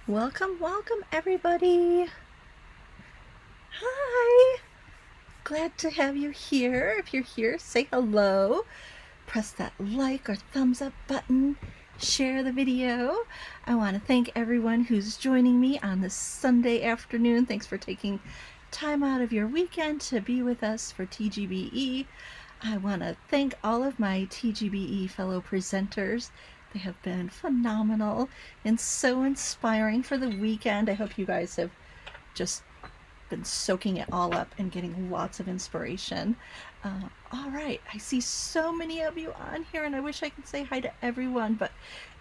Welcome, welcome everybody. Hi. Glad to have you here. If you're here, say hello. Press that like or thumbs up button. Share the video. I want to thank everyone who's joining me on this Sunday afternoon. Thanks for taking time out of your weekend to be with us for TGBE. I want to thank all of my TGBE fellow presenters. They have been phenomenal and so inspiring for the weekend. I hope you guys have just been soaking it all up and getting lots of inspiration. All right, I see so many of you on here, and I wish I could say hi to everyone, but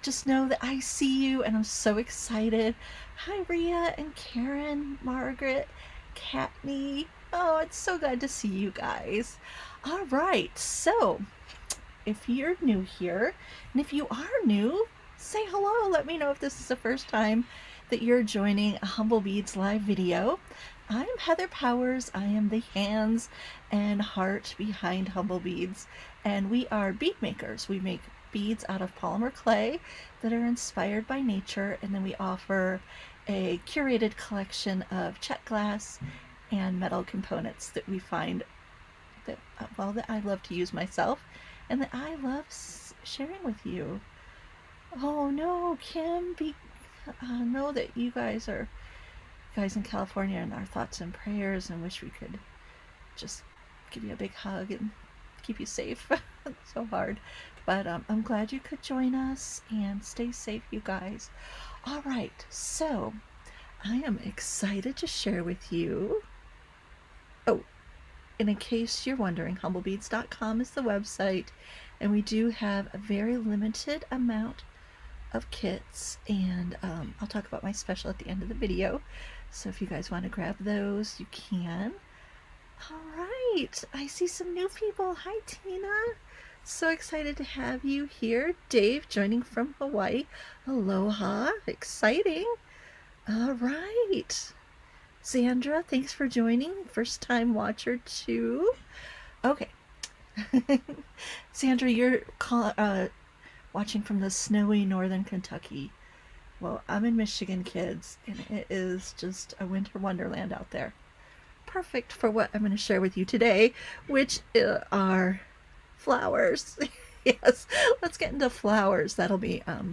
just know that I see you, and I'm so excited. Hi, Rhea and Karen, Margaret, Katney. Oh, it's so glad to see you guys. All right, so if you're new here, and if you are new, say hello. Let me know if this is the first time that you're joining a Humble Beads live video. I'm Heather Powers. I am the hands and heart behind Humble Beads, and we are bead makers. We make beads out of polymer clay that are inspired by nature, and then we offer a curated collection of check glass and metal components that we find that, that I love to use myself and that I love sharing with you. Oh no, Kim, know that you guys in California and our thoughts and prayers, and wish we could just give you a big hug and keep you safe. It's so hard, but I'm glad you could join us, and stay safe, you guys. All right, so I am excited to share with you. Oh, and in case you're wondering, humblebeads.com is the website, and we do have a very limited amount of kits, and I'll talk about my special at the end of the video, so if you guys want to grab those, you can. All right, I see some new people. Hi, Tina. So excited to have you here. Dave joining from Hawaii. Aloha, exciting. All right, Sandra, thanks for joining. First time watcher too. Okay. Sandra, you're watching from the snowy northern Kentucky. Well, I'm in Michigan, kids, and it is just a winter wonderland out there. Perfect for what I'm going to share with you today, which are flowers. Yes, let's get into flowers. That'll be a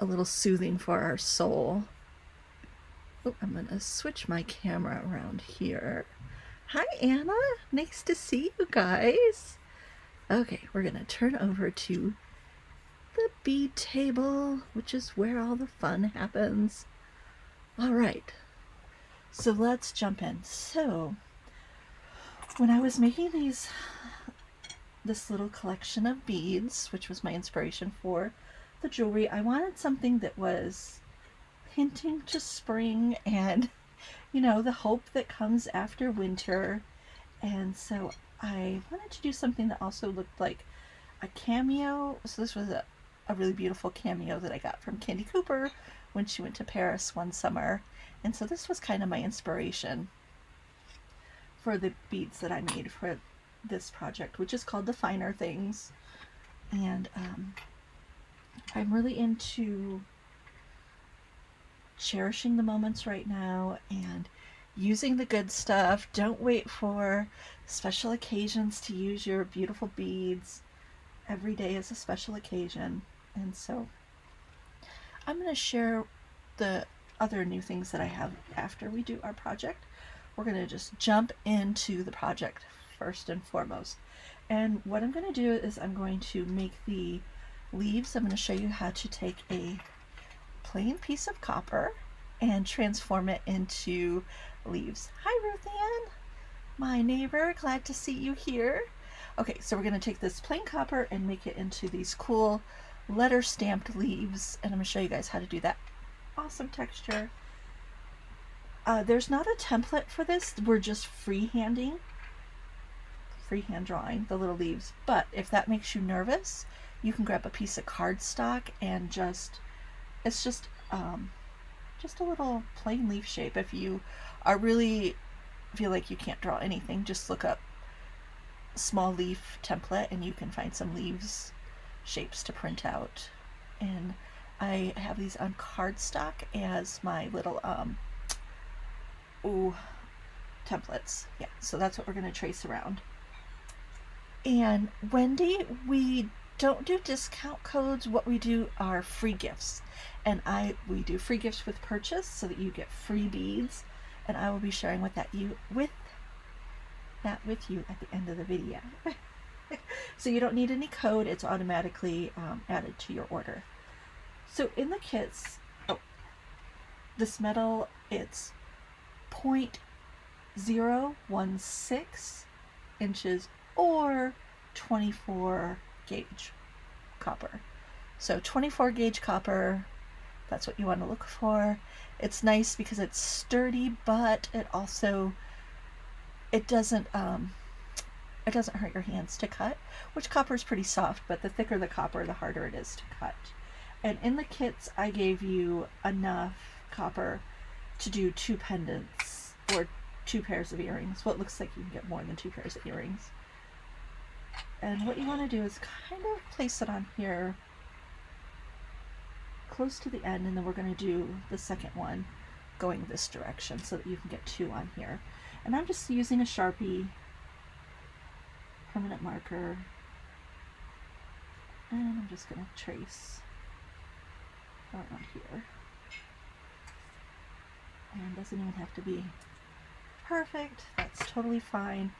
little soothing for our soul. Oh, I'm going to switch my camera around here. Hi, Anna. Nice to see you guys. Okay, we're going to turn over to the bead table, which is where all the fun happens. All right, so let's jump in. So when I was making this little collection of beads, which was my inspiration for the jewelry, I wanted something that was hinting to spring and, you know, the hope that comes after winter. And so I wanted to do something that also looked like a cameo. So this was a really beautiful cameo that I got from Candy Cooper when she went to Paris one summer. And so this was kind of my inspiration for the beads that I made for this project, which is called The Finer Things. And I'm really into cherishing the moments right now and using the good stuff. Don't wait for special occasions to use your beautiful beads. Every day is a special occasion. And so I'm going to share the other new things that I have after we do our project. We're going to just jump into the project first and foremost. And what I'm going to do is I'm going to make the leaves. I'm going to show you how to take a plain piece of copper and transform it into leaves. Hi, Ruth Ann, my neighbor. Glad to see you here. Okay, so we're going to take this plain copper and make it into these cool letter stamped leaves, and I'm going to show you guys how to do that. Awesome texture. There's not a template for this. We're just freehand drawing the little leaves, but if that makes you nervous, you can grab a piece of cardstock and it's just a little plain leaf shape. If you are really feel like you can't draw anything, just look up small leaf template and you can find some leaves shapes to print out. And I have these on cardstock as my little templates. Yeah, so that's what we're going to trace around. And Wendy, we don't do discount codes. What we do are free gifts. And we do free gifts with purchase so that you get free beads. And I will be sharing that with you at the end of the video. So you don't need any code. It's automatically added to your order. So in the kits, this metal, it's 0.016 inches or 24 gauge copper. So 24 gauge copper, that's what you want to look for. It's nice because it's sturdy, but it doesn't hurt your hands to cut, which copper is pretty soft, but the thicker the copper, the harder it is to cut. And in the kits, I gave you enough copper to do 2 pendants or 2 pairs of earrings. Well, it looks like you can get more than 2 pairs of earrings. And what you want to do is kind of place it on here close to the end, and then we're going to do the second one going this direction so that you can get 2 on here. And I'm just using a Sharpie permanent marker, and I'm just going to trace around here. And it doesn't even have to be perfect. That's totally fine.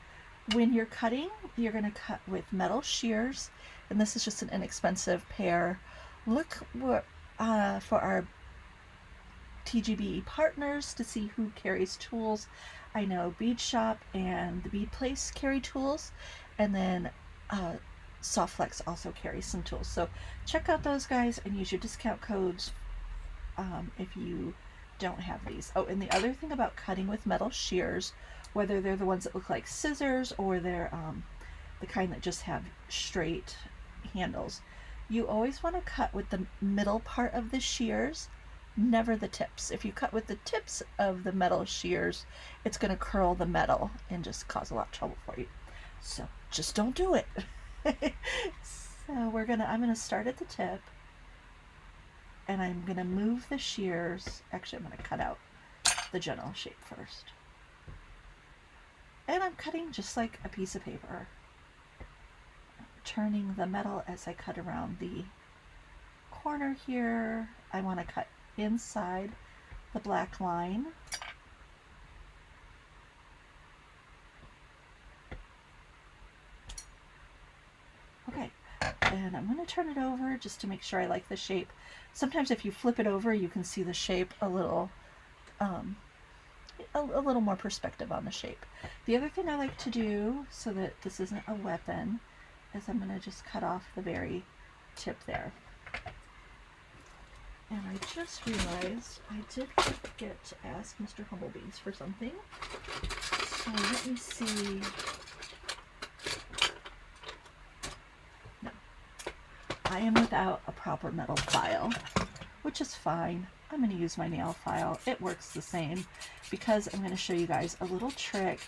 When you're cutting, you're going to cut with metal shears, and this is just an inexpensive pair. Look for our TGBE partners to see who carries tools. I know Bead Shop and the Bead Place carry tools, and then Softflex also carries some tools. So check out those guys and use your discount codes if you don't have these. Oh, and the other thing about cutting with metal shears, whether they're the ones that look like scissors or they're the kind that just have straight handles, you always want to cut with the middle part of the shears, never the tips. If you cut with the tips of the metal shears, it's going to curl the metal and just cause a lot of trouble for you. So just don't do it. So I'm gonna start at the tip, and I'm gonna move the shears. Actually, I'm gonna cut out the general shape first. And I'm cutting just like a piece of paper, turning the metal as I cut around the corner here. I want to cut inside the black line. Okay, and I'm going to turn it over just to make sure I like the shape. Sometimes if you flip it over, you can see the shape a little more perspective on the shape. The other thing I like to do, so that this isn't a weapon, is I'm going to just cut off the very tip there. And I just realized I did forget to ask Mr. Humblebees for something. So let me see. No. I am without a proper metal file, which is fine. I'm going to use my nail file. It works the same because I'm going to show you guys a little trick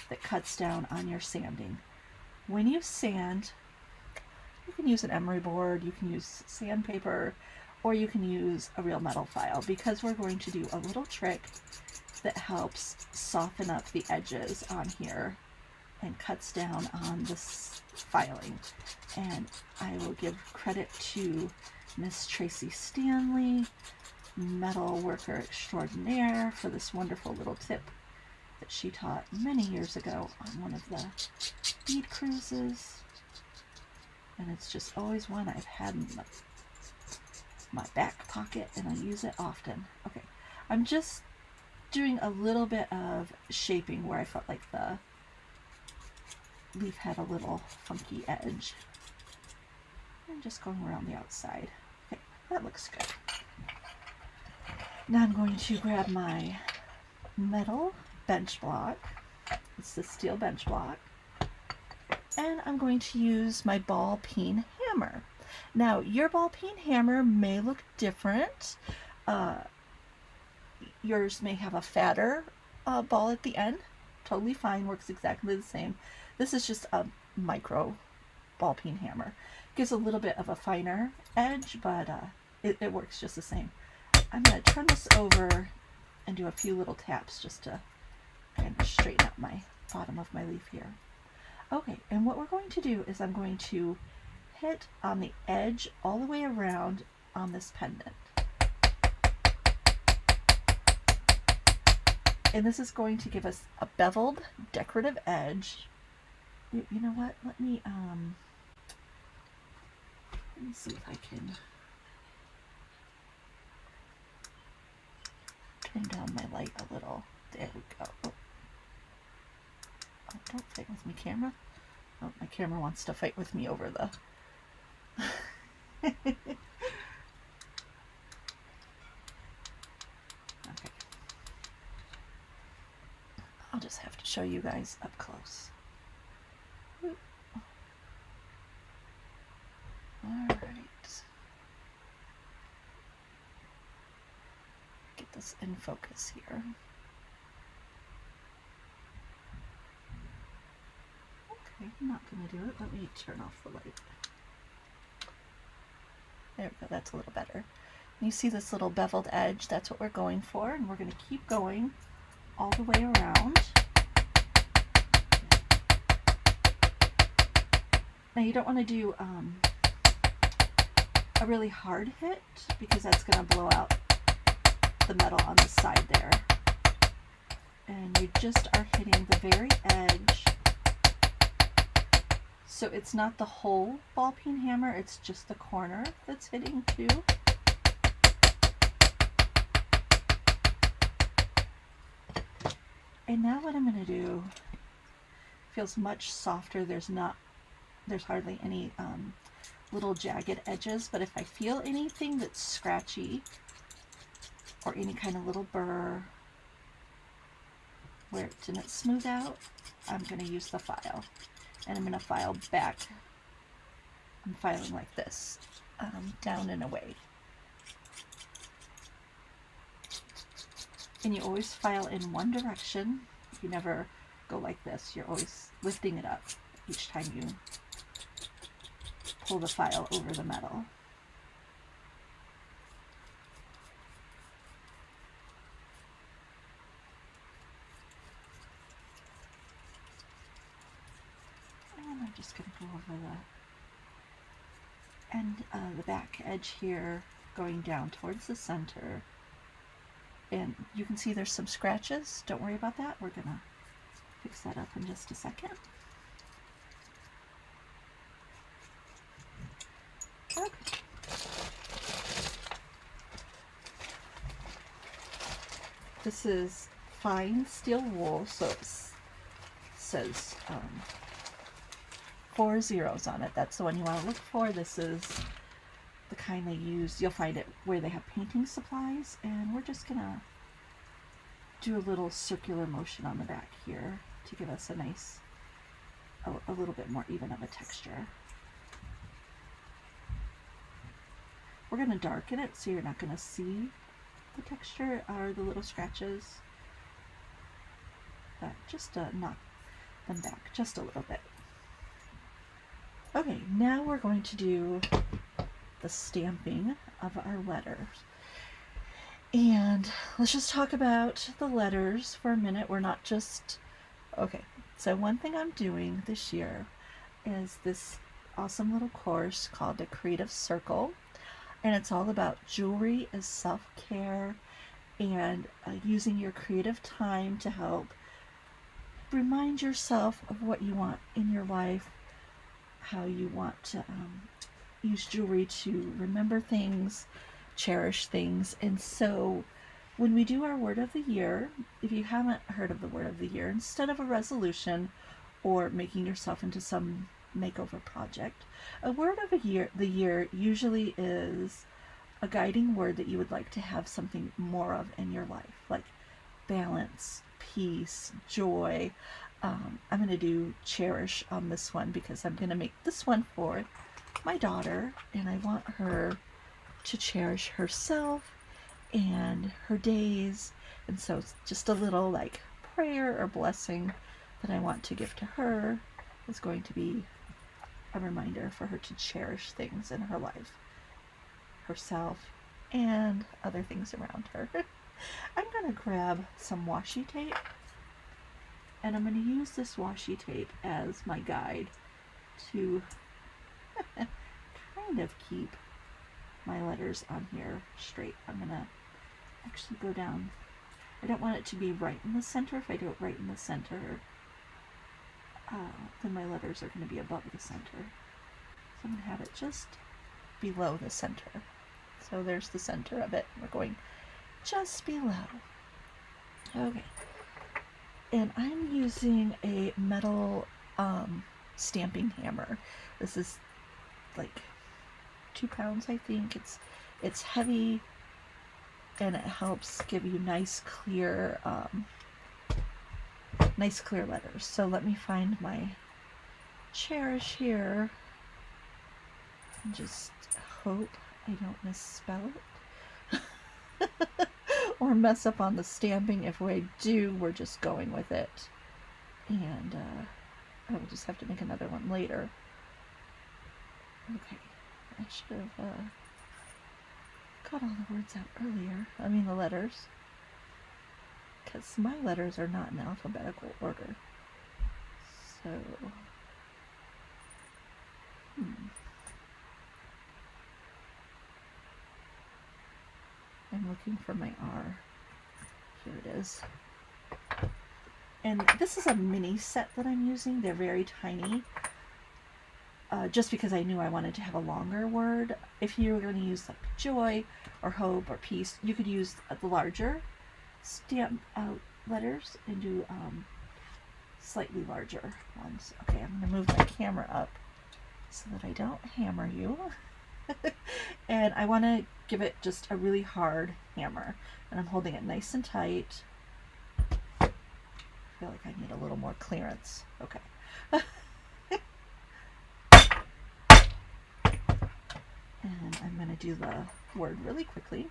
that cuts down on your sanding. When you sand, you can use an emery board, you can use sandpaper, or you can use a real metal file, because we're going to do a little trick that helps soften up the edges on here and cuts down on this filing. And I will give credit to Miss Tracy Stanley, metal worker extraordinaire, for this wonderful little tip that she taught many years ago on one of the bead cruises. And it's just always one I've had in my back pocket, and I use it often. Okay, I'm just doing a little bit of shaping where I felt like the leaf had a little funky edge. And just going around the outside. Okay, that looks good. Now I'm going to grab my metal bench block. It's the steel bench block. And I'm going to use my ball peen hammer. Now, your ball peen hammer may look different. Yours may have a fatter ball at the end. Totally fine, works exactly the same. This is just a micro ball peen hammer. Gives a little bit of a finer edge, but it works just the same. I'm going to turn this over and do a few little taps just to kind of straighten out my bottom of my leaf here. Okay, and what we're going to do is I'm going to hit on the edge all the way around on this pendant. And this is going to give us a beveled decorative edge. You know what? Let me see if I can turn down my light a little. There we go. Oh, don't fight with me, camera. Oh, my camera wants to fight with me over the... Okay. I'll just have to show you guys up close. Alright. Get this in focus here. Okay, I'm not going to do it. Let me turn off the light. There we go, that's a little better. And you see this little beveled edge? That's what we're going for, and we're going to keep going all the way around. Now you don't want to do a really hard hit because that's going to blow out the metal on the side there. And you just are hitting the very edge. So it's not the whole ball peen hammer, it's just the corner that's hitting too. And now what I'm going to do feels much softer. There's hardly any little jagged edges, but if I feel anything that's scratchy or any kind of little burr where it didn't smooth out, I'm going to use the file. And I'm going to file back. I'm filing like this, down and away. And you always file in one direction. You never go like this. You're always lifting it up each time you pull the file over the metal. And I'm just going to go over the end, the back edge here, going down towards the center. And you can see there's some scratches. Don't worry about that. We're going to fix that up in just a second. Okay. This is fine steel wool, so it says 4 zeros on it. That's the one you want to look for. This is the kind they use. You'll find it where they have painting supplies, and we're just gonna do a little circular motion on the back here to give us a nice, a little bit more even of a texture. We're going to darken it so you're not going to see the texture or the little scratches, but just to knock them back just a little bit. Okay, now we're going to do the stamping of our letters. And let's just talk about the letters for a minute. We're not just... Okay, so one thing I'm doing this year is this awesome little course called the Creative Circle. And it's all about jewelry as self-care and using your creative time to help remind yourself of what you want in your life, how you want to use jewelry to remember things, cherish things. And so when we do our word of the year, if you haven't heard of the word of the year, instead of a resolution or making yourself into some makeover project, a word of the year usually is a guiding word that you would like to have something more of in your life, like balance, peace, joy. I'm going to do cherish on this one because I'm going to make this one for my daughter, and I want her to cherish herself and her days. And so it's just a little like prayer or blessing that I want to give to her. Is going to be a reminder for her to cherish things in her life, herself and other things around her. I'm going to grab some washi tape, and I'm going to use this washi tape as my guide to kind of keep my letters on here straight. I'm going to actually go down. I don't want it to be right in the center. If I do it right in the center, then my letters are going to be above the center. So I'm going to have it just below the center. So there's the center of it. We're going just below. Okay. And I'm using a metal stamping hammer. This is like 2 pounds, I think. It's heavy, and it helps give you nice clear letters. So let me find my cherish here and just hope I don't misspell it or mess up on the stamping. If I do, we're just going with it, and I will just have to make another one later. Okay, I should have got all the words out earlier. I mean the letters, because my letters are not in alphabetical order. So, I'm looking for my R. Here it is. And this is a mini set that I'm using. They're very tiny. Just because I knew I wanted to have a longer word. If you were going to use like joy or hope or peace, you could use the larger stamp letters and do slightly larger ones. Okay, I'm going to move my camera up so that I don't hammer you. And I want to give it just a really hard hammer. And I'm holding it nice and tight. I feel like I need a little more clearance. Okay. And I'm going to do the word really quickly.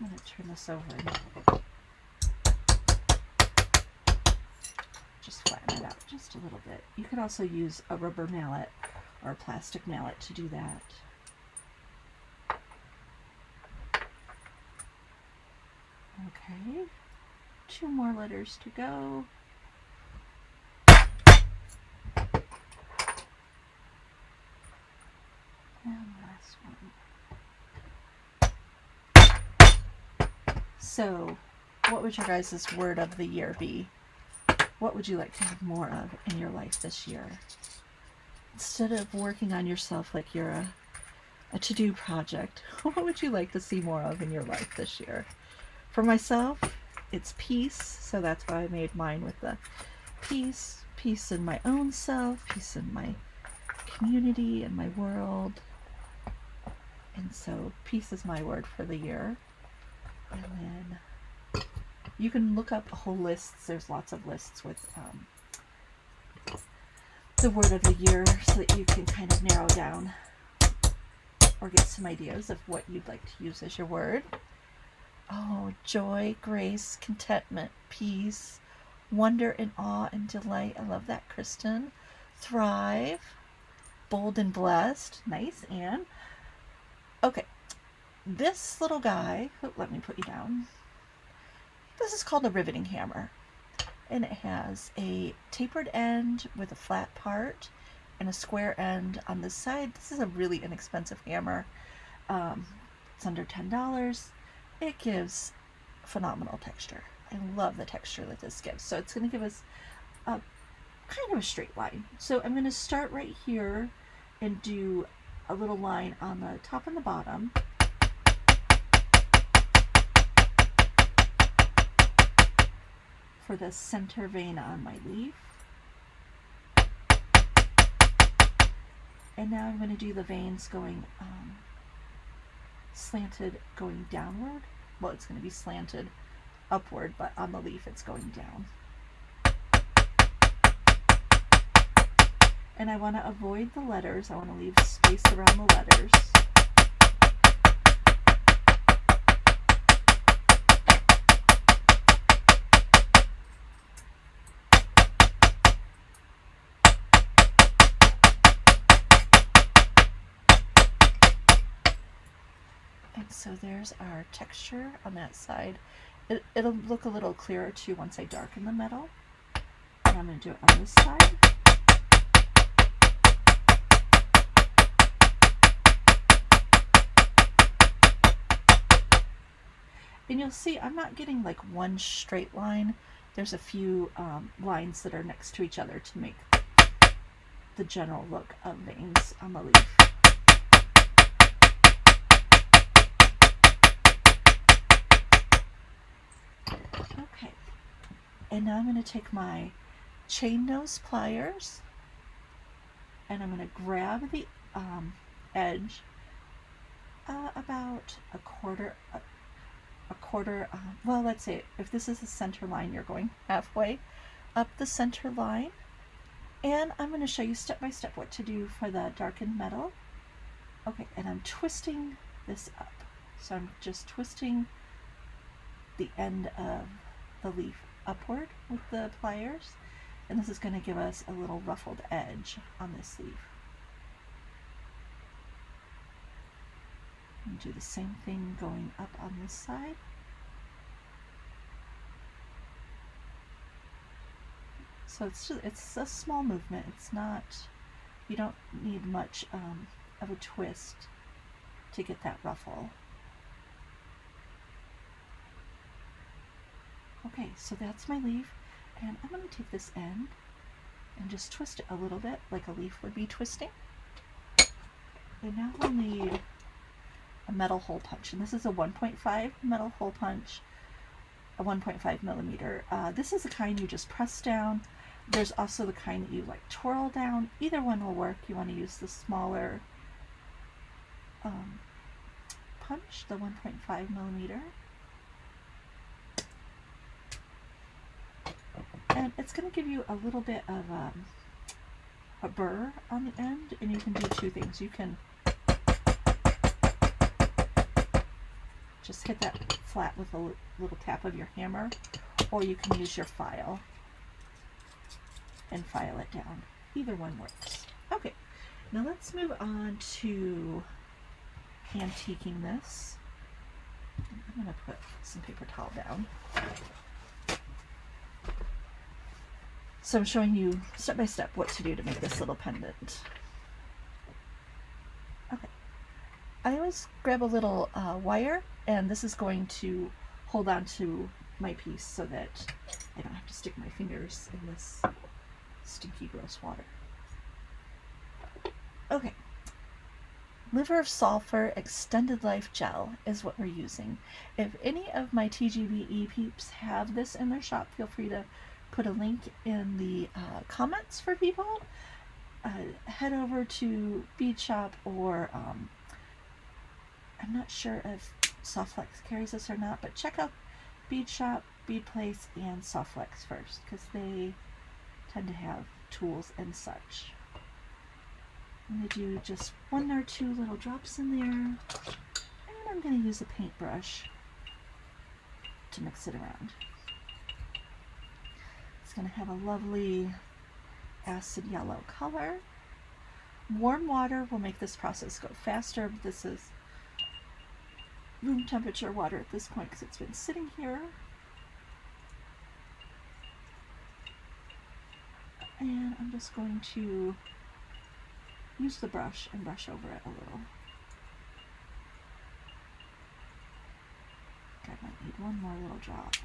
I'm going to turn this over and just flatten it out just a little bit. You could also use a rubber mallet or a plastic mallet to do that. Okay, 2 more letters to go. And the last one. So, what would your guys' word of the year be? What would you like to have more of in your life this year? Instead of working on yourself like you're a to-do project, what would you like to see more of in your life this year? For myself, it's peace, so that's why I made mine with the peace. Peace in my own self, peace in my community and my world. And so peace is my word for the year. And then you can look up whole lists. There's lots of lists with the word of the year so that you can kind of narrow down or get some ideas of what you'd like to use as your word. Oh, joy, grace, contentment, peace, wonder and awe and delight. I love that, Kristen. Thrive, bold and blessed. Nice, Anne. Okay, this little guy, let me put you down. This is called a riveting hammer. And it has a tapered end with a flat part and a square end on this side. This is a really inexpensive hammer. It's under $10. It gives phenomenal texture. I love the texture that this gives. So it's going to give us a kind of a straight line. So I'm going to start right here and do a little line on the top and the bottom. For the center vein on my leaf. And now I'm going to do the veins going slanted going downward. Well, it's going to be slanted upward, but on the leaf it's going down. And I want to avoid the letters. I want to leave space around the letters. And so there's our texture on that side. It'll look a little clearer too once I darken the metal. And I'm going to do it on this side. And you'll see I'm not getting like one straight line. There's a few lines that are next to each other to make the general look of veins on the leaf. Okay, and now I'm going to take my chain nose pliers and I'm going to grab the edge about a quarter, well, let's say if this is the center line, you're going halfway up the center line. And I'm going to show you step by step what to do for the darkened metal. Okay, and I'm twisting this up. So I'm just twisting the end of the leaf upward with the pliers. And this is going to give us a little ruffled edge on this leaf. And do the same thing going up on this side. So it's a small movement. It's not, you don't need much of a twist to get that ruffle. Okay, so that's my leaf, and I'm going to take this end and just twist it a little bit like a leaf would be twisting. And now we'll need a metal hole punch, and this is a 1.5 metal hole punch, a 1.5 millimeter. This is the kind you just press down. There's also the kind that you like twirl down. Either one will work. You want to use the smaller punch, the 1.5 millimeter. And it's going to give you a little bit of a burr on the end, and you can do two things. You can just hit that flat with a little tap of your hammer, or you can use your file and file it down. Either one works. Okay, now let's move on to antiquing this. I'm going to put some paper towel down. So I'm showing you step by step what to do to make this little pendant. Okay, I always grab a little wire, and this is going to hold on to my piece so that I don't have to stick my fingers in this stinky, gross water. Okay, liver of sulfur extended life gel is what we're using. If any of my TGBE peeps have this in their shop, feel free to put a link in the comments for people. Head over to Bead Shop, or I'm not sure if Softflex carries this or not, but check out Bead Shop, Bead Place, and Softflex first, because they tend to have tools and such. I'm going to do just one or two little drops in there, and I'm going to use a paintbrush to mix it around. It's going to have a lovely acid yellow color. Warm water will make this process go faster, but this is room temperature water at this point because it's been sitting here. And I'm just going to use the brush and brush over it a little. I might need one more little drop.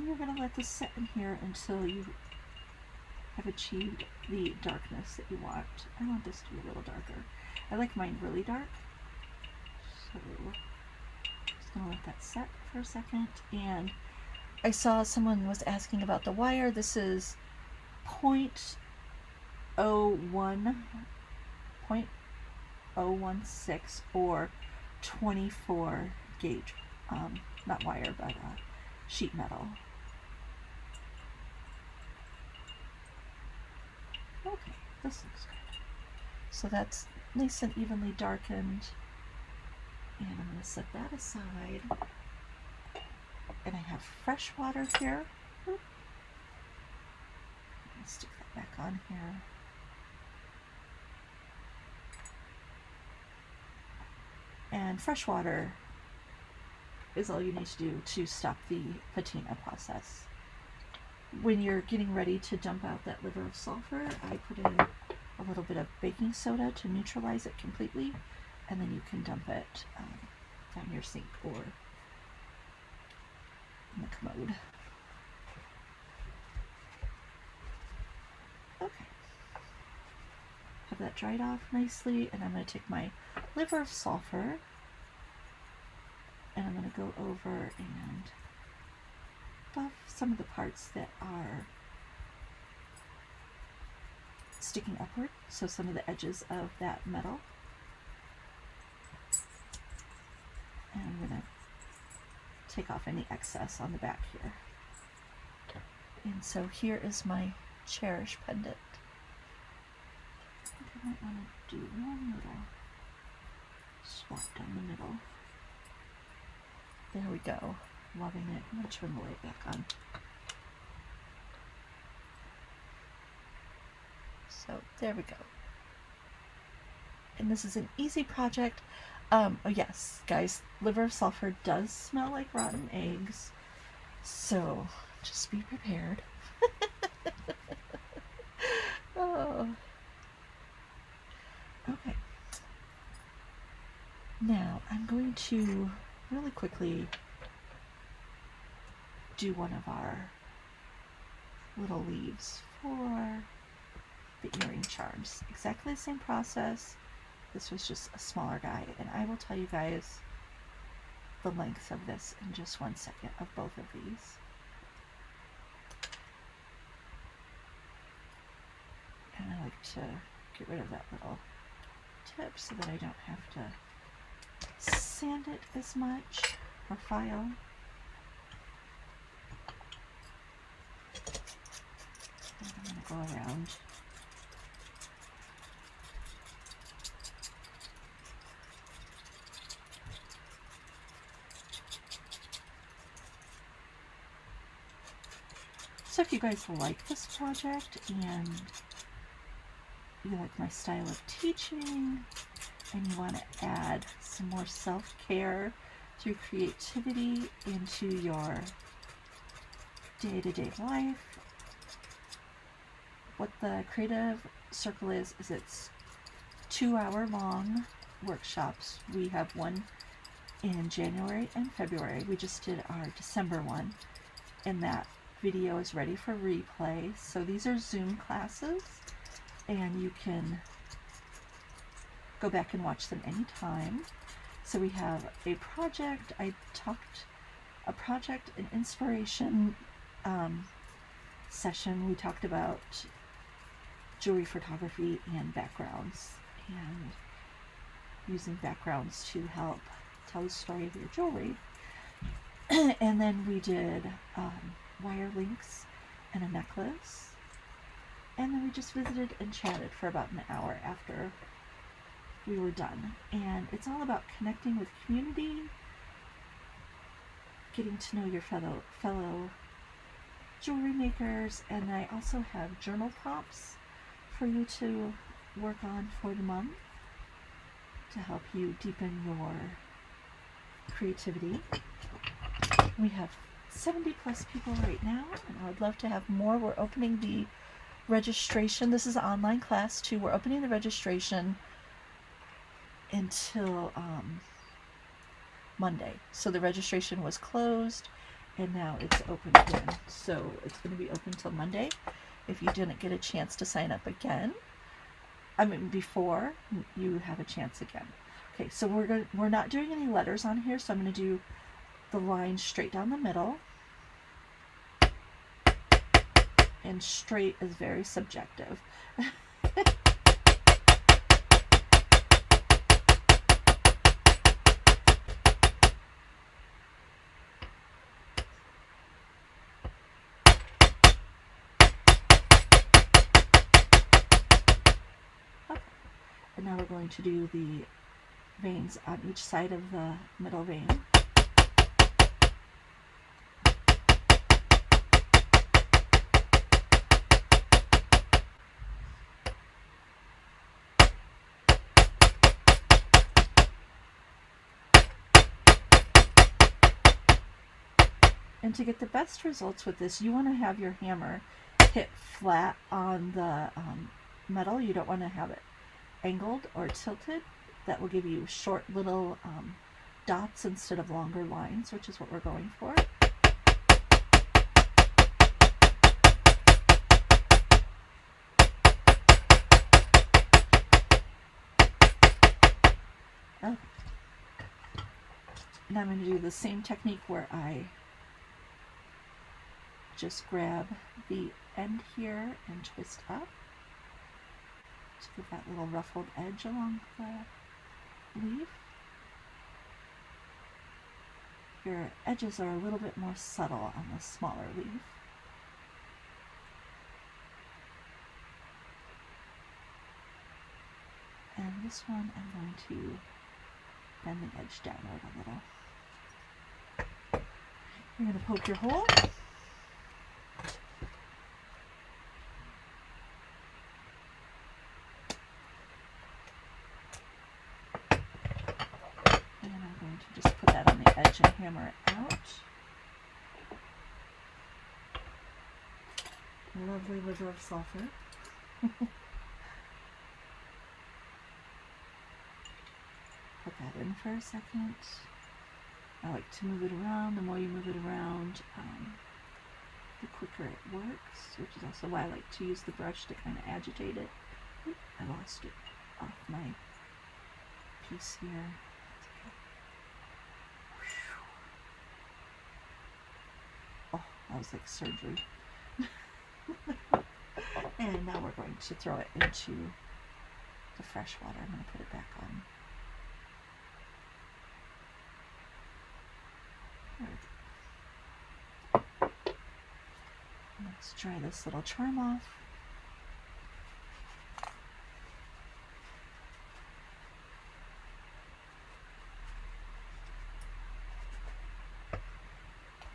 And you're going to let this set in here until you have achieved the darkness that you want. I want this to be a little darker. I like mine really dark. So just going to let that set for a second. And I saw someone was asking about the wire. This is 0.016 or 24 gauge, not wire, but sheet metal. Okay, this looks good. So that's nice and evenly darkened. And I'm going to set that aside. And I have fresh water here. Stick that back on here. And fresh water is all you need to do to stop the patina process. When you're getting ready to dump out that liver of sulfur, I put in a little bit of baking soda to neutralize it completely, and then you can dump it down your sink or in the commode. Okay. Have that dried off nicely, and I'm going to take my liver of sulfur and I'm going to go over and buff some of the parts that are sticking upward, so some of the edges of that metal. And I'm going to take off any excess on the back here. And so here is my cherished pendant. I think I might want to do one little swap down the middle. There we go. Loving it. I'm going to turn the light back on. So there we go. And this is an easy project. Oh yes, guys, liver of sulfur does smell like rotten eggs, so just be prepared. Oh. Okay. Now I'm going to really quickly do one of our little leaves for the earring charms. Exactly the same process. This was just a smaller guy, and I will tell you guys the length of this in just 1 second of both of these. And I like to get rid of that little tip so that I don't have to sand it as much or file. And I'm going to go around. So if you guys like this project and you like my style of teaching and you want to add some more self-care through creativity into your day-to-day life, what the Creative Circle is it's 2-hour-long workshops. We have one in January and February. We just did our December one, and that video is ready for replay. So these are Zoom classes, and you can go back and watch them anytime. So we have a project, an inspiration session. We talked about jewelry photography and backgrounds, and using backgrounds to help tell the story of your jewelry. And then we did wire links and a necklace, and then we just visited and chatted for about an hour after we were done. And it's all about connecting with community, getting to know your fellow jewelry makers, and I also have journal prompts for you to work on for the month to help you deepen your creativity. We have 70 plus people right now, and I would love to have more. We're opening the registration. This is an online class too. We're opening the registration until Monday. So the registration was closed, and now it's open again. So it's going to be open till Monday. If you didn't get a chance to sign up again, I mean before, you have a chance again. Okay, so we're not doing any letters on here, so I'm going to do the line straight down the middle. And straight is very subjective. And now we're going to do the veins on each side of the middle vein. And to get the best results with this, you want to have your hammer hit flat on the metal. You don't want to have it angled or tilted. That will give you short little dots instead of longer lines, which is what we're going for. Oh. And I'm going to do the same technique where I just grab the end here and twist up to get that little ruffled edge along the leaf. Your edges are a little bit more subtle on the smaller leaf. And this one I'm going to bend the edge downward a little. You're going to poke your hole. And I'm going to just put that on the edge and hammer it out. Lovely liver of sulfur. Put that in for a second. I like to move it around. The more you move it around, the quicker it works, which is also why I like to use the brush to kind of agitate it. I lost it off my piece here. Oh, that was like surgery. And now we're going to throw it into the fresh water. I'm going to put it back on. Let's dry this little charm off.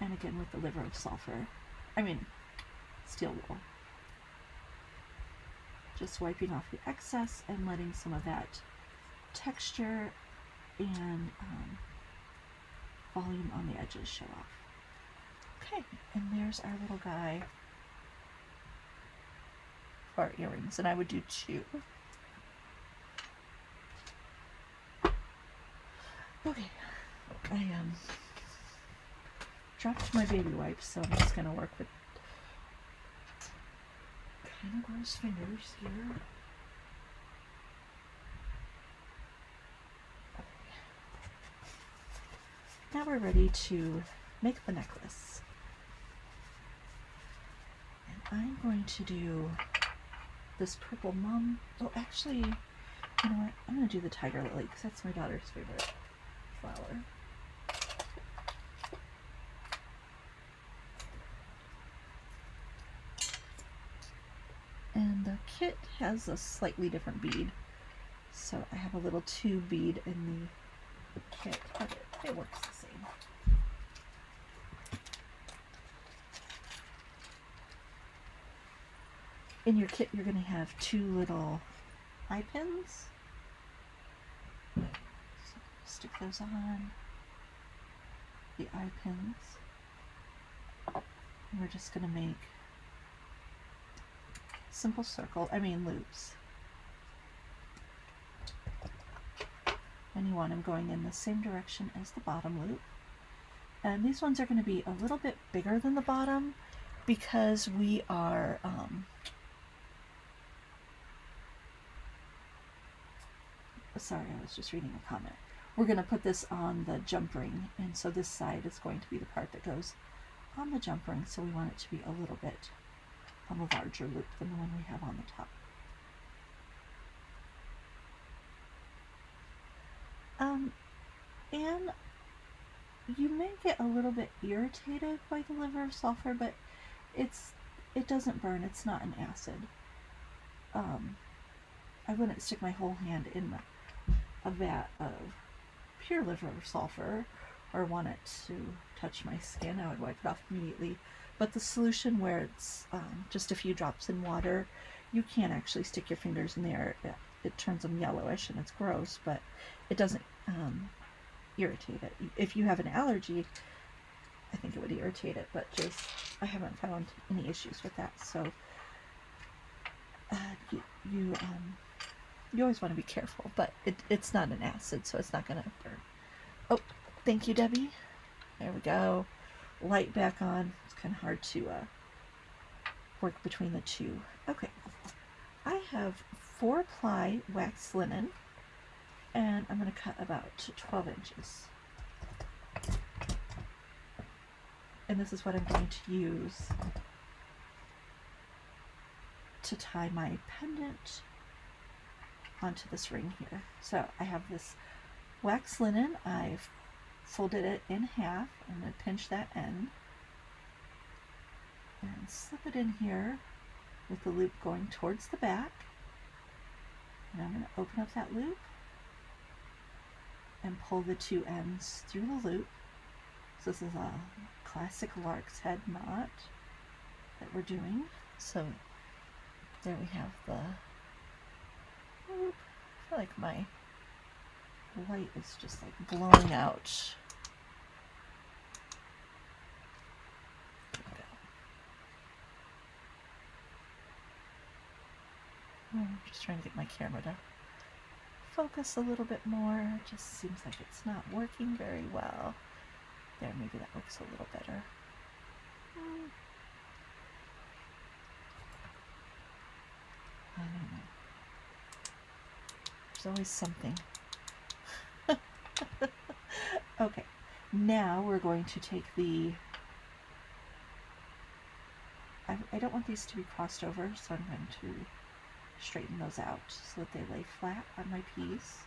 And again with the liver of sulfur, steel wool. Just wiping off the excess and letting some of that texture and volume on the edges show off. Okay, and there's our little guy for our earrings, and I would do 2. Okay, I dropped my baby wipes, so I'm just going to work with kind of gross fingers here. Now we're ready to make the necklace. And I'm going to do this purple mum. Oh, actually, you know what? I'm going to do the tiger lily because that's my daughter's favorite flower. And the kit has a slightly different bead. So I have a little 2 bead in the kit, but it works the same. In your kit, you're going to have 2 little eye pins. So stick those on, the eye pins. And we're just going to make simple loops. And you want them going in the same direction as the bottom loop. And these ones are going to be a little bit bigger than the bottom because we are sorry, I was just reading a comment. We're going to put this on the jump ring, and so this side is going to be the part that goes on the jump ring, so we want it to be a little bit on a larger loop than the one we have on the top. And you may get a little bit irritated by the liver of sulfur, but it doesn't burn. It's not an acid. I wouldn't stick my whole hand in a vat of pure liver of sulfur or want it to touch my skin. I would wipe it off immediately. But the solution where it's just a few drops in water, you can actually stick your fingers in there. It turns them yellowish and it's gross, but it doesn't irritate it. If you have an allergy, I think it would irritate it, but just I haven't found any issues with that. So you always want to be careful, but it's not an acid, so it's not going to burn. Oh, thank you, Debbie. There we go. Light back on. It's kind of hard to work between the two. Okay, I have 4-ply wax linen, and I'm going to cut about 12 inches. And this is what I'm going to use to tie my pendant onto this ring here. So I have this wax linen. I've folded it in half. I'm going to pinch that end and slip it in here with the loop going towards the back. And I'm going to open up that loop and pull the two ends through the loop. So this is a classic lark's head knot that we're doing. So there we have the loop. I feel like my light is just like blowing out. I'm just trying to get my camera to focus a little bit more. It just seems like it's not working very well. There, maybe that looks a little better. I don't know. There's always something. Okay, now we're going to take the... I don't want these to be crossed over, so I'm going to straighten those out so that they lay flat on my piece.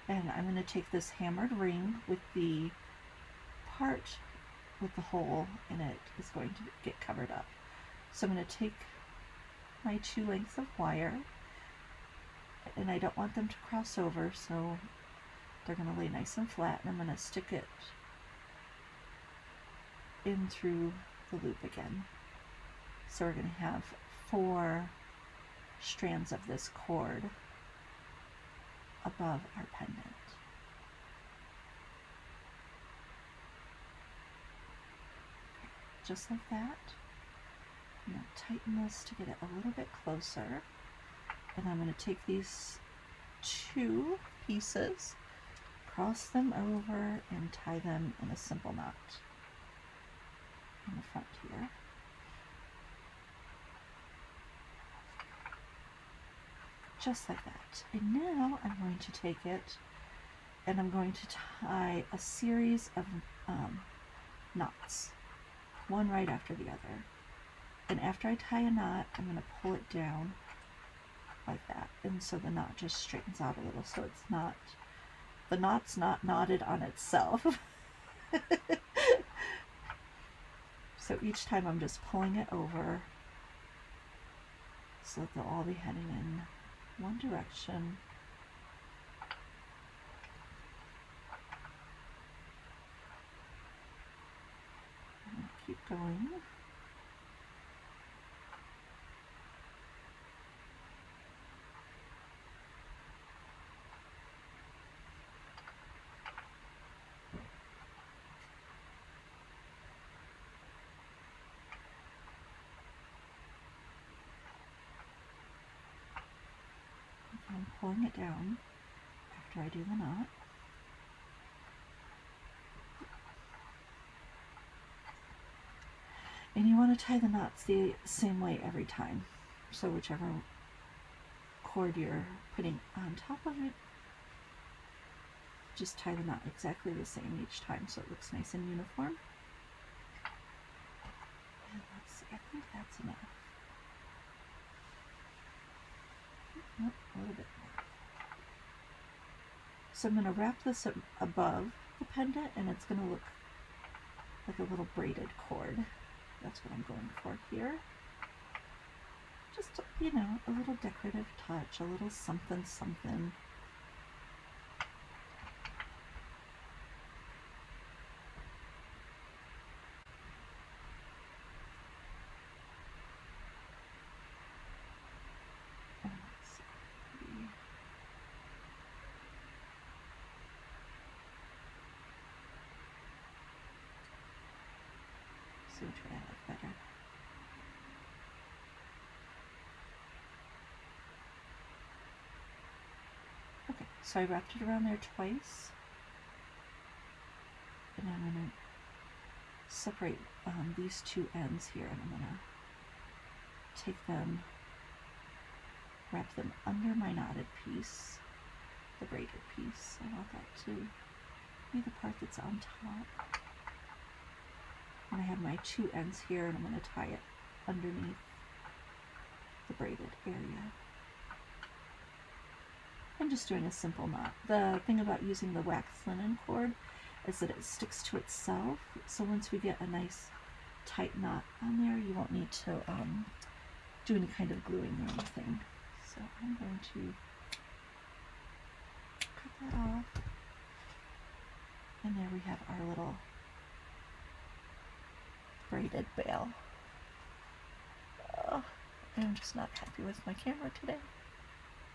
And I'm going to take this hammered ring with the part with the hole in it is going to get covered up. So I'm going to take my 2 lengths of wire, and I don't want them to cross over, so they're going to lay nice and flat, and I'm going to stick it in through the loop again. So we're going to have 4 strands of this cord above our pendant. Just like that. I'm going to tighten this to get it a little bit closer, and I'm going to take these 2 pieces, cross them over, and tie them in a simple knot in the front here. Just like that. And now I'm going to take it and I'm going to tie a series of knots, one right after the other. And after I tie a knot, I'm going to pull it down like that. And so the knot just straightens out a little, so it's not, the knot's not knotted on itself. So each time I'm just pulling it over so that they'll all be heading in one direction. And keep going. I'm pulling it down after I do the knot. want to tie the knots the same way every time. So whichever cord you're putting on top of it, just tie the knot exactly the same each time so it looks nice and uniform. And let's see, I think that's enough. Nope, a little bit more. So I'm going to wrap this up above the pendant, and it's going to look like a little braided cord. That's what I'm going for here. Just, you know, a little decorative touch, a little something something. See which way I like better. Okay, so I wrapped it around there twice, and I'm going to separate these two ends here, and I'm going to take them, wrap them under my knotted piece, the braided piece. I want that to be the part that's on top. And I have my two ends here, and I'm going to tie it underneath the braided area. I'm just doing a simple knot. The thing about using the wax linen cord is that it sticks to itself, so once we get a nice tight knot on there, you won't need to do any kind of gluing or anything. So I'm going to cut that off, and there we have our little braided bail. Oh, I'm just not happy with my camera today.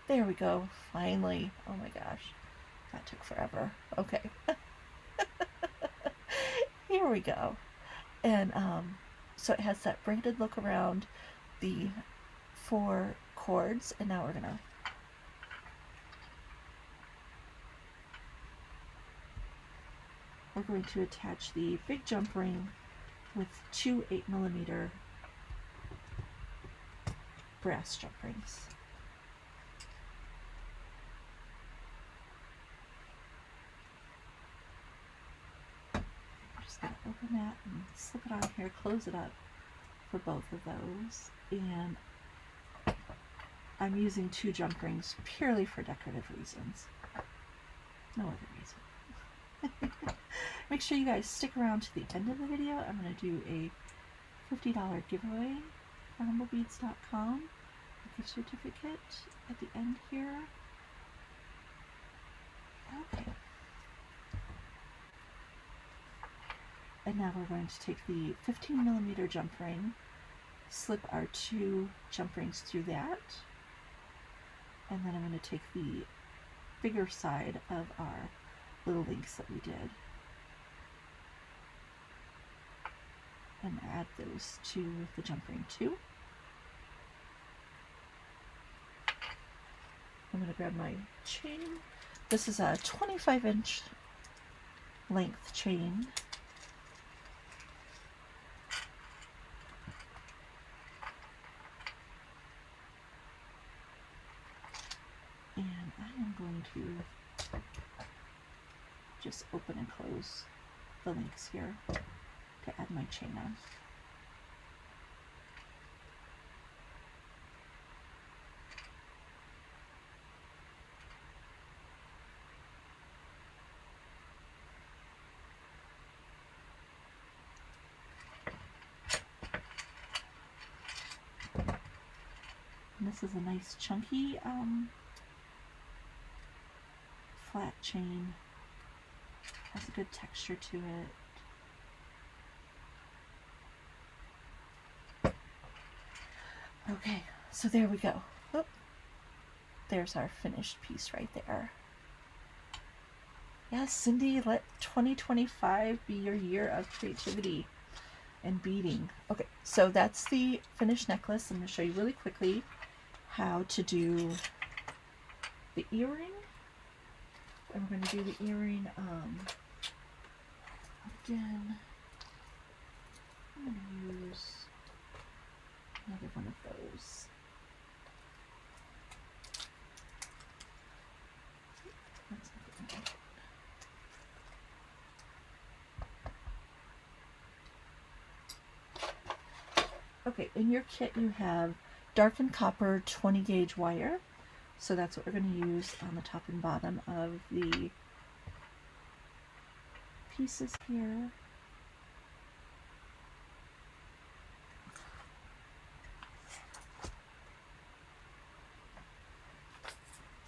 There we go, finally. Oh my gosh, that took forever. Okay. Here we go. And so it has that braided look around the 4 cords, and now we're going to attach the big jump ring with 2 8mm brass jump rings. I'm just going to open that and slip it on here, close it up for both of those, and I'm using 2 jump rings purely for decorative reasons. No other reason. Make sure you guys stick around to the end of the video. I'm going to do a $50 giveaway for humblebeads.com, a gift certificate at the end here. Okay. And now we're going to take the 15mm jump ring, slip our 2 jump rings through that, and then I'm going to take the bigger side of our little links that we did and add those to the jump ring too. I'm going to grab my chain. This is a 25-inch length chain. And I am going to just open and close the links here to add my chain on. And this is a nice chunky flat chain. Has a good texture to it. Okay, so there we go. Oop. There's our finished piece right there. Yes, Cindy, let 2025 be your year of creativity and beading. Okay, so that's the finished necklace. I'm going to show you really quickly how to do the earring. And we're going to do the earring again. I'm going to use Another one of those. That's not good enough. Okay, in your kit you have darkened copper 20 gauge wire. So that's what we're going to use on the top and bottom of the pieces here.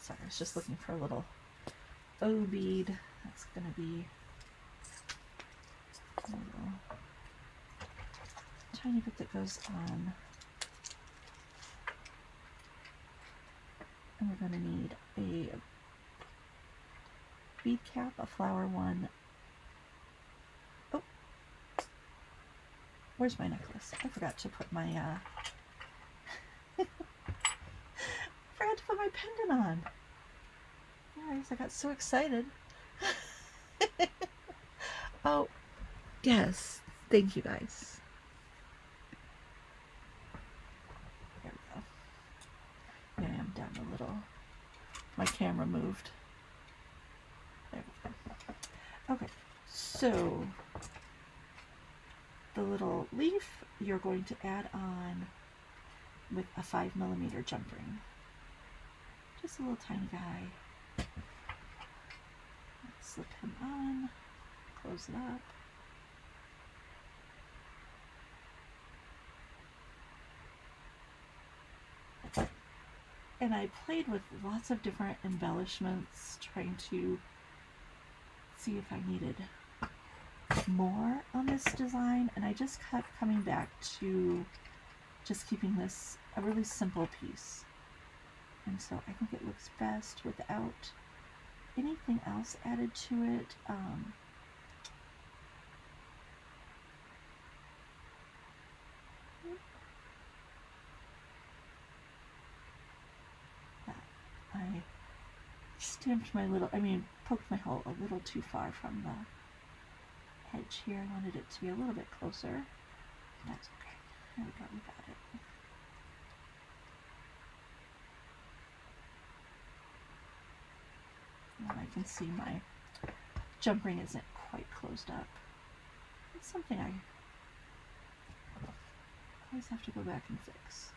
Sorry, I was just looking for a little O bead. That's going to be a little tiny bit that goes on. And we're going to need a bead cap, a flower one. Oh, where's my necklace? I forgot to put my forgot to put my pendant on. Guys, I got so excited. Oh, yes. Thank you, guys. There we go. Yeah, I'm down a little. My camera moved. There we go. Okay, so the little leaf you're going to add on with a 5mm jump ring. Just a little tiny guy. Let's slip him on, close it up. And I played with lots of different embellishments, trying to see if I needed more on this design, and I just kept coming back to just keeping this a really simple piece. And so I think it looks best without anything else added to it. I stamped my little, poked my hole a little too far from the edge here. I wanted it to be a little bit closer. That's okay. There we go, we got it. And I can see my jump ring isn't quite closed up. It's something I always have to go back and fix.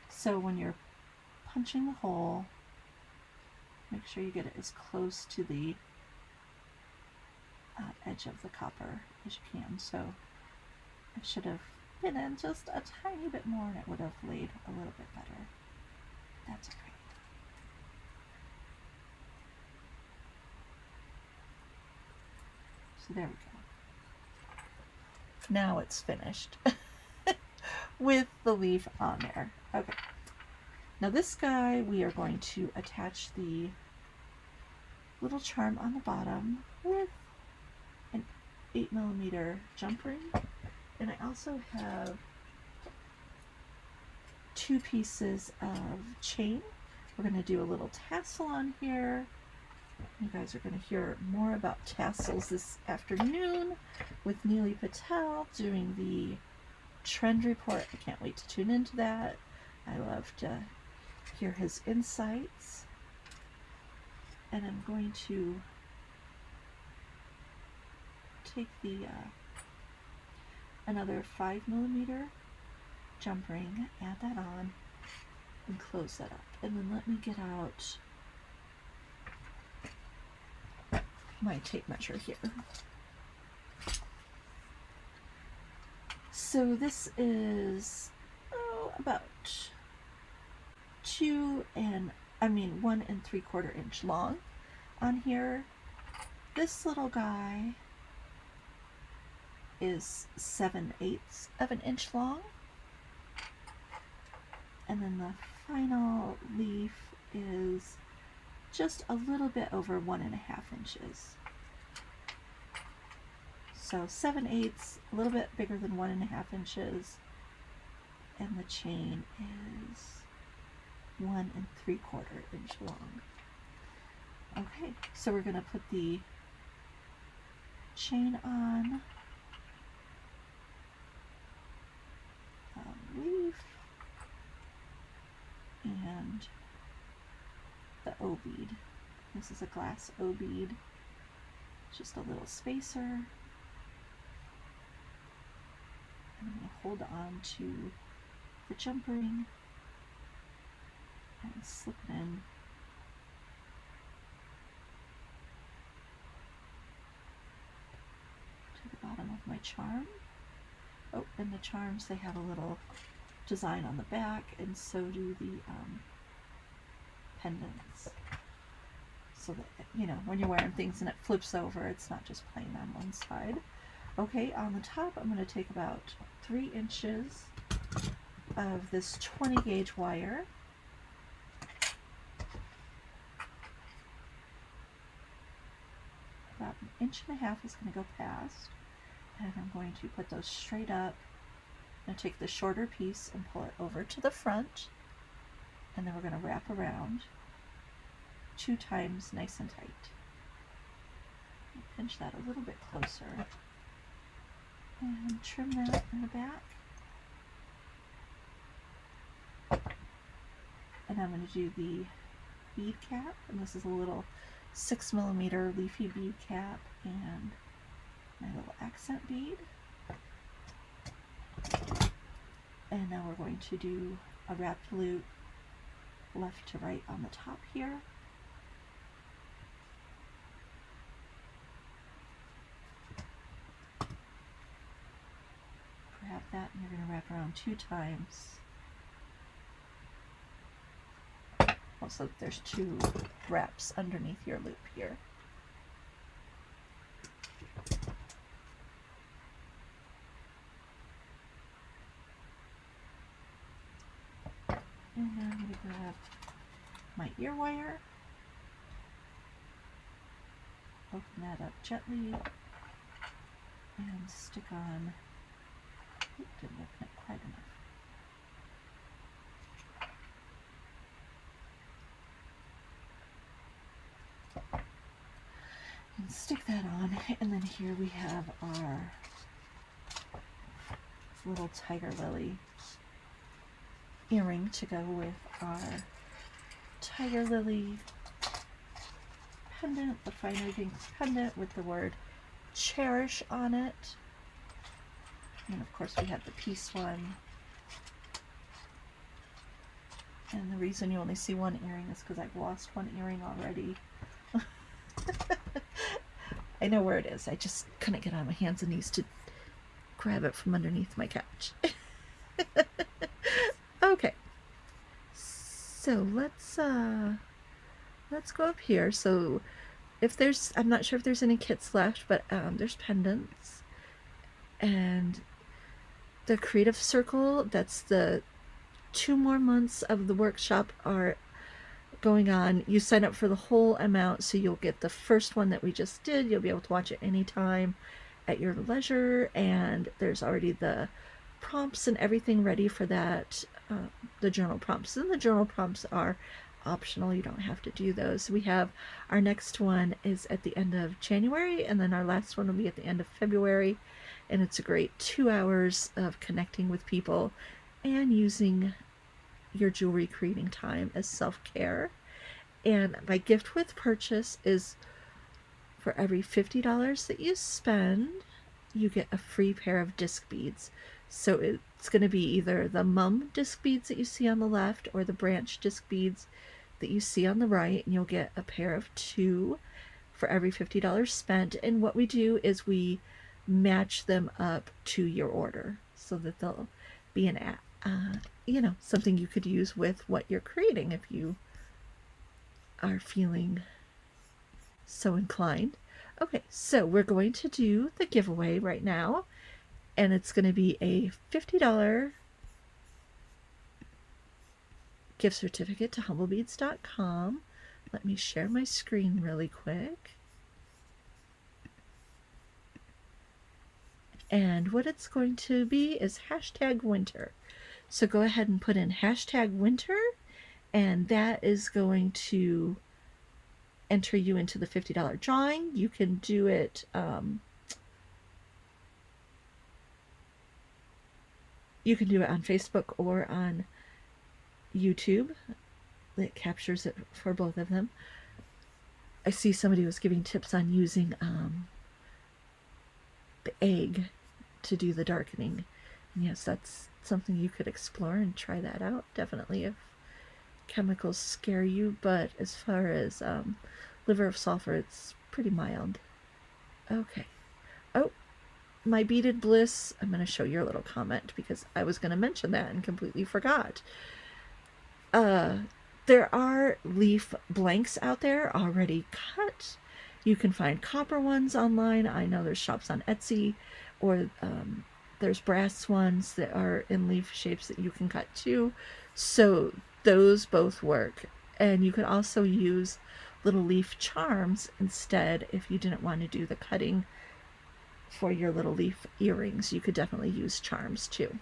So when you're punching the hole, make sure you get it as close to the edge of the copper as you can. So I should have been in just a tiny bit more and it would have laid a little bit better. That's okay. So there we go. Now it's finished with the leaf on there. Okay. Now this guy, we are going to attach the little charm on the bottom with an 8mm jump ring. And I also have 2 pieces of chain. We're going to do a little tassel on here. You guys are going to hear more about tassels this afternoon with Neely Patel doing the trend report. I can't wait to tune into that. I love to hear his insights. And I'm going to take the another 5mm jump ring, add that on, and close that up. And then let me get out my tape measure here. So this is about 1 3/4 inch long on here. This little guy is 7/8 of an inch long, and then the final leaf is just a little bit over 1.5 inches. So 7/8, a little bit bigger than 1.5 inches, and the chain is 1 3/4 inch long. Okay, so we're going to put the chain on, leaf, and the O bead. This is a glass O bead, just a little spacer. And I'm going to hold on to the jump ring and slip it in. To the bottom of my charm. Oh, and the charms, they have a little design on the back, and so do the pendants. So that, you know, when you're wearing things and it flips over, it's not just plain on one side. Okay, on the top, I'm going to take about 3 inches of this 20 gauge wire. About 1.5 inches is going to go past, and I'm going to put those straight up. I'm going to take the shorter piece and pull it over to the front, and then we're going to wrap around 2 times nice and tight. Pinch that a little bit closer and trim that in the back. And I'm going to do the bead cap, and this is a little 6mm leafy bead cap and my little accent bead. And now we're going to do a wrapped loop left to right on the top here. Grab that, and you're going to wrap around 2 times. So there's 2 wraps underneath your loop here. And now I'm going to grab my ear wire, open that up gently, and stick on. Oop, didn't open it quite enough. And stick that on, and then here we have our little tiger lily earring to go with our tiger lily pendant, the fine weaving pendant with the word cherish on it. And of course we have the peace one. And the reason you only see 1 earring is because I've lost 1 earring already. I know where it is. I just couldn't get on my hands and knees to grab it from underneath my couch. Okay. So let's go up here. So if there's, I'm not sure if there's any kits left, but there's pendants. And the Creative Circle, that's the 2 more months of the workshop are going on. You sign up for the whole amount, so you'll get the first one that we just did. You'll be able to watch it anytime at your leisure, and there's already the prompts and everything ready for that, the journal prompts. And the journal prompts are optional. You don't have to do those. We have our next one is at the end of January, and then our last one will be at the end of February, and it's a great 2 hours of connecting with people and using your jewelry creating time as self-care. And my gift with purchase is for every $50 that you spend, you get a free pair of disc beads. So it's going to be either the mum disc beads that you see on the left or the branch disc beads that you see on the right, and you'll get a pair of 2 for every $50 spent. And what we do is we match them up to your order so that they'll be an you know, something you could use with what you're creating if you are feeling so inclined. Okay, so we're going to do the giveaway right now, and it's going to be a $50 gift certificate to humblebeads.com. Let me share my screen really quick. And what it's going to be is #winter. So go ahead and put in #winter, and that is going to enter you into the $50 drawing. You can do it you can do it on Facebook or on YouTube. It captures it for both of them. I see somebody was giving tips on using the egg to do the darkening. And yes, that's something you could explore and try that out, definitely, if chemicals scare you. But as far as liver of sulfur, it's pretty mild. Okay. Oh, my beaded bliss. I'm going to show your little comment because I was going to mention that and completely forgot. There are leaf blanks out there already cut. You can find copper ones online. I know there's shops on Etsy, or there's brass ones that are in leaf shapes that you can cut too. So those both work. And you could also use little leaf charms instead if you didn't want to do the cutting for your little leaf earrings. You could definitely use charms too.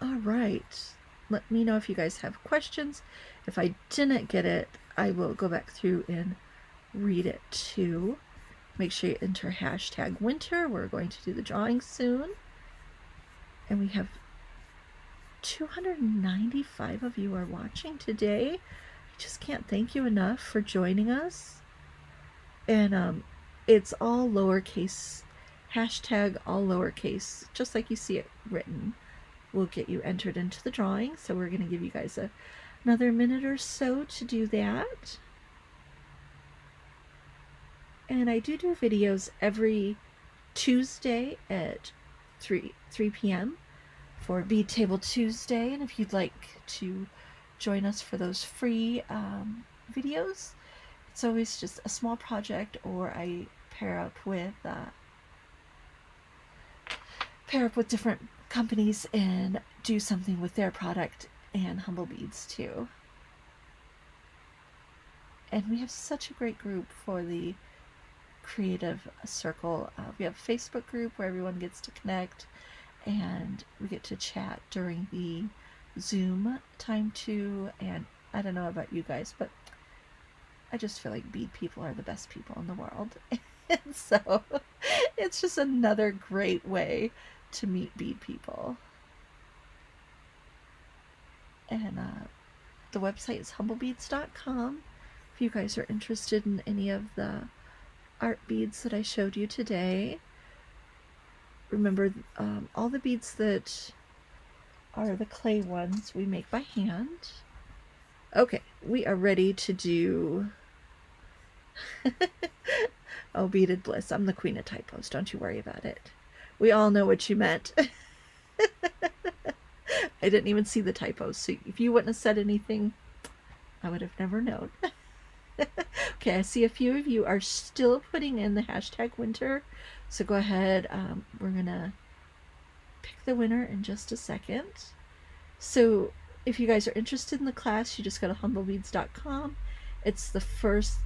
All right. Let me know if you guys have questions. If I didn't get it, I will go back through and read it too. Make sure you enter #winter. We're going to do the drawing soon. And we have 295 of you are watching today. I just can't thank you enough for joining us. And it's all lowercase, #all lowercase, just like you see it written. Will get you entered into the drawing. So we're going to give you guys another minute or so to do that. And I do videos every Tuesday at 3 p.m. for Bead Table Tuesday. And if you'd like to join us for those free videos, it's always just a small project, or I pair up with different companies and do something with their product and Humble Beads too. And we have such a great group for the creative circle. We have a Facebook group where everyone gets to connect, and we get to chat during the Zoom time too. And I don't know about you guys, but I just feel like bead people are the best people in the world. And so it's just another great way to meet bead people. And the website is humblebeads.com if you guys are interested in any of the art beads that I showed you today. Remember, all the beads that are the clay ones we make by hand. Okay, we are ready to do oh, beaded bliss. I'm the queen of typos, don't you worry about it. We all know what you meant. I didn't even see the typos, so if you wouldn't have said anything, I would have never known. Okay, I see a few of you are still putting in the #winter, so go ahead. We're gonna pick the winner in just a second. So if you guys are interested in the class, you just go to humblebeads.com. It's the first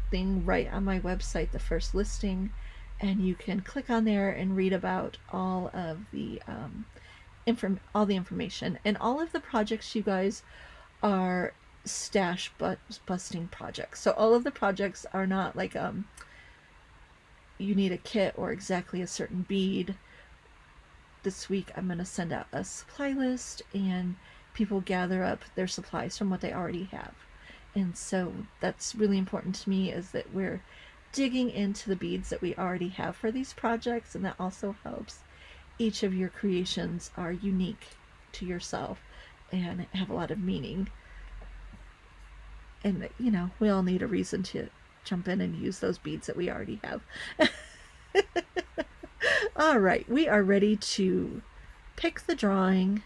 thing right on my website, the first listing, and you can click on there and read about all of the information. And all of the projects, you guys, are stash busting projects. So all of the projects are not like you need a kit or exactly a certain bead. This week I'm going to send out a supply list, and people gather up their supplies from what they already have. And so that's really important to me, is that we're digging into the beads that we already have for these projects, and that also helps each of your creations are unique to yourself and have a lot of meaning. And you know, we all need a reason to jump in and use those beads that we already have. All right, we are ready to pick the drawing.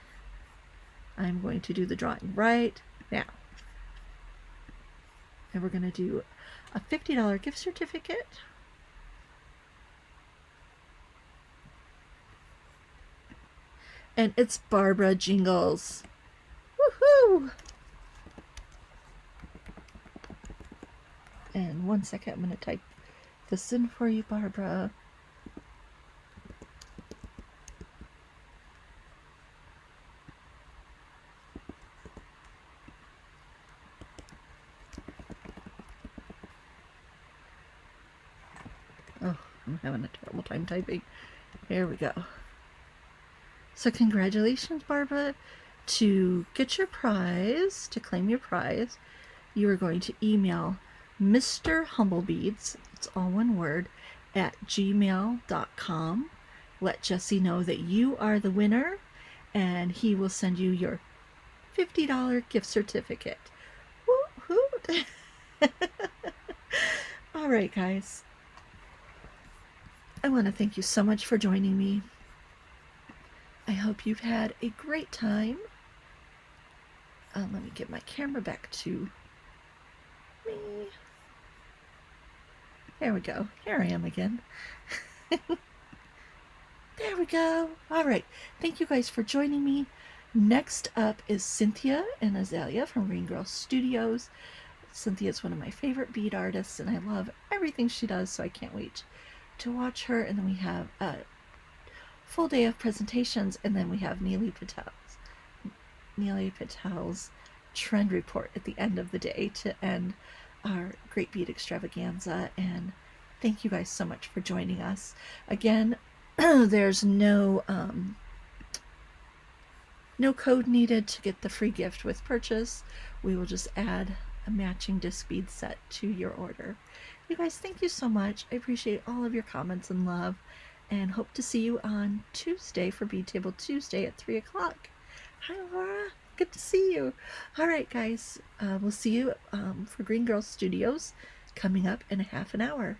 I'm going to do the drawing right now. And we're going to do a $50 gift certificate. And it's Barbara Jingles. Woohoo! And 1 second, I'm going to type this in for you, Barbara. I'm having a terrible time typing. Here we go. So congratulations, Barbara. To get your prize, to claim your prize, you are going to email Mr. Humblebeads, it's all one word, at gmail.com. Let Jesse know that you are the winner, and he will send you your $50 gift certificate. Woo-hoo! All right, guys. I want to thank you so much for joining me. I hope you've had a great time. Let me get my camera back to me. There we go. Here I am again. There we go. All right. Thank you guys for joining me. Next up is Cynthia and Azalea from Green Girl Studios. Cynthia is one of my favorite bead artists, and I love everything she does, so I can't wait to watch her. And then we have a full day of presentations, and then we have Neely Patel's trend report at the end of the day to end our Great Bead Extravaganza. And thank you guys so much for joining us. Again, there's no code needed to get the free gift with purchase. We will just add a matching disc bead set to your order. You guys, thank you so much. I appreciate all of your comments and love, and hope to see you on Tuesday for Bead Table Tuesday at 3 o'clock. Hi, Laura. Good to see you. All right, guys. We'll see you for Green Girl Studios coming up in a half an hour.